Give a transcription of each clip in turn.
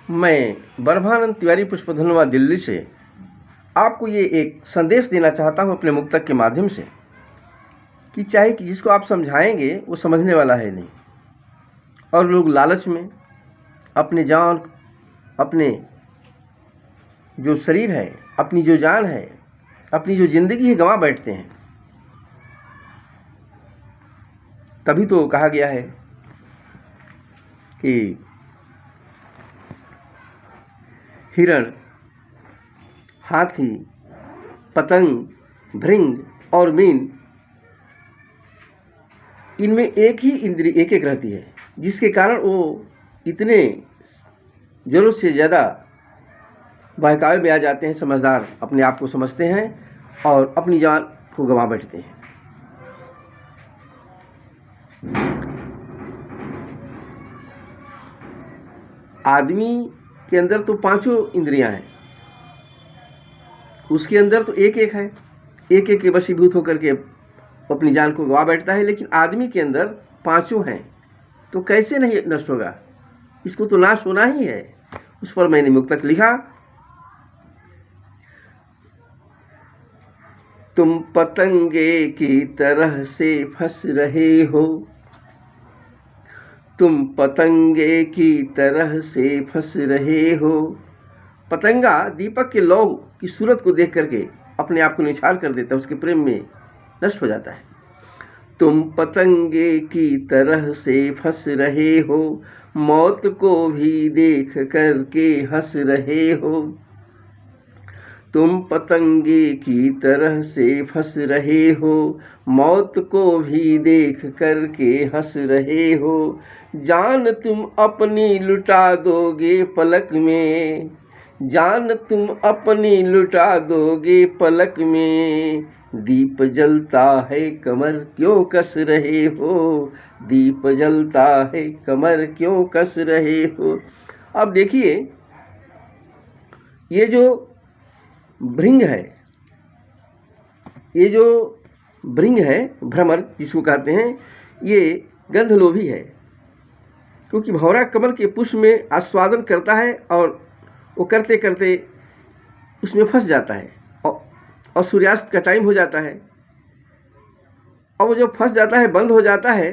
मैं ब्रह्मानंद तिवारी पुष्पधनवा दिल्ली से आपको ये एक संदेश देना चाहता हूँ अपने मुक्तक के माध्यम से कि चाहे कि जिसको आप समझाएंगे वो समझने वाला है नहीं, और लोग लालच में अपने जान, अपने जो शरीर है, अपनी जो जान है, अपनी जो जिंदगी है गंवा बैठते हैं। तभी तो कहा गया है कि हिरण, हाथी, पतंग, भृंग और मीन, इनमें एक ही इंद्री एक रहती है, जिसके कारण वो इतने जरूरत से ज़्यादा बहकावे में आ जाते हैं। समझदार अपने आप को समझते हैं और अपनी जान को गंवा बैठते हैं। आदमी के अंदर तो पांचों इंद्रियां हैं, उसके अंदर तो एक एक है, एक एक के वशीभूत होकर के अपनी जान को गंवा बैठता है। लेकिन आदमी के अंदर पांचों हैं, तो कैसे नहीं नष्ट होगा? इसको तो नाश होना ही है। उस पर मैंने मुक्तक लिखा। तुम पतंगे की तरह से फंस रहे हो, तुम पतंगे की तरह से फंस रहे हो। पतंगा दीपक के लौ की सूरत को देख करके अपने आप को निछावर कर देता है, उसके प्रेम में नष्ट हो जाता है। तुम पतंगे की तरह से फंस रहे हो, मौत को भी देख करके हंस रहे हो। तुम पतंगे की तरह से फंस रहे हो, मौत को भी देख करके हंस रहे हो। जान तुम अपनी लुटा दोगे पलक में, जान तुम अपनी लुटा दोगे पलक में। दीप जलता है कमर क्यों कस रहे हो, दीप जलता है कमर क्यों कस रहे हो। अब देखिए, ये जो भृंग है, ये जो भृंग है, भ्रमर जिसको कहते हैं, ये गंधलोभी है, क्योंकि भंवरा कमल के पुष्प में आस्वादन करता है और वो करते करते उसमें फंस जाता है और सूर्यास्त का टाइम हो जाता है। और वो जब फंस जाता है, बंद हो जाता है,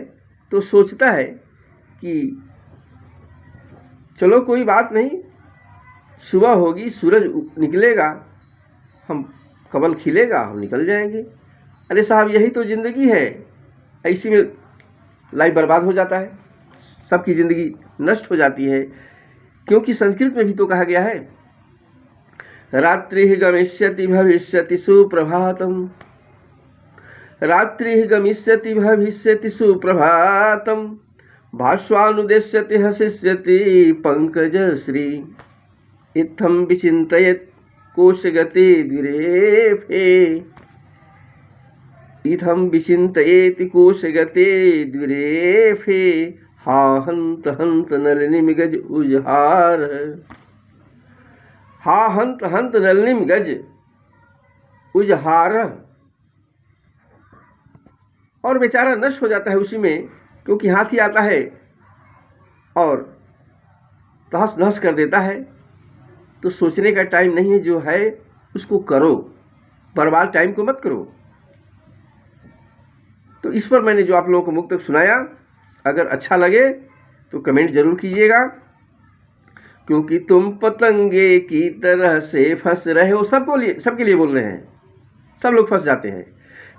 तो सोचता है कि चलो कोई बात नहीं, सुबह होगी, सूरज निकलेगा, हम कमल खिलेगा, हम निकल जाएंगे। अरे साहब, यही तो जिंदगी है। ऐसी में लाइफ बर्बाद हो जाता है, सबकी जिंदगी नष्ट हो जाती है। क्योंकि संस्कृत में भी तो कहा गया है, रात्रि गमिष्यति भविष्यति सुप्रभातम, रात्रि गमिष्यति भविष्यति सुप्रभातम, भास्वानुदेश्यति हसिष्यति पंकज श्री। इत्थं विचिन्तयेत् कोशगते द्विरेफे, इत्थं विचिन्तयेति कोशगते द्विरेफे। हा हंत हंत नलिनीम गज उजहार, हा हंत हंत नलिनीम गज उजहार। और बेचारा नष्ट हो जाता है उसी में, क्योंकि हाथी आता है और तहस नहस कर देता है। तो सोचने का टाइम नहीं है, जो है उसको करो, बर्बाद टाइम को मत करो। तो इस पर मैंने जो आप लोगों को मुक्तक सुनाया, अगर अच्छा लगे तो कमेंट जरूर कीजिएगा। क्योंकि तुम पतंगे की तरह से फंस रहे हो, सबके लिए बोल रहे हैं, सब लोग फंस जाते हैं,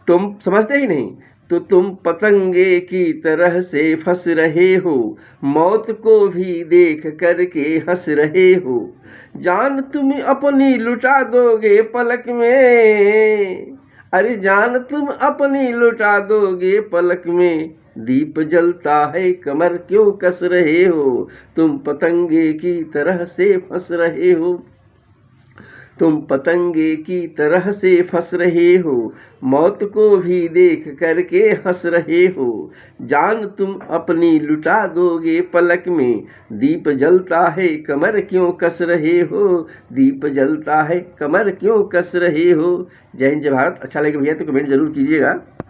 तुम समझते ही नहीं। तो तुम पतंगे की तरह से फंस रहे हो, मौत को भी देख करके हंस रहे हो। जान तुम अपनी लुटा दोगे पलक में, अरे जान तुम अपनी लुटा दोगे पलक में। दीप जलता है कमर क्यों कस रहे हो, तुम पतंगे की तरह से फंस रहे हो, तुम पतंगे की तरह से फंस रहे हो, मौत को भी देख करके हंस रहे हो। जान तुम अपनी लुटा दोगे पलक में, दीप जलता है कमर क्यों कस रहे हो, दीप जलता है कमर क्यों कस रहे हो। जय हिंद, जय भारत। अच्छा लगे भैया तो कमेंट जरूर कीजिएगा।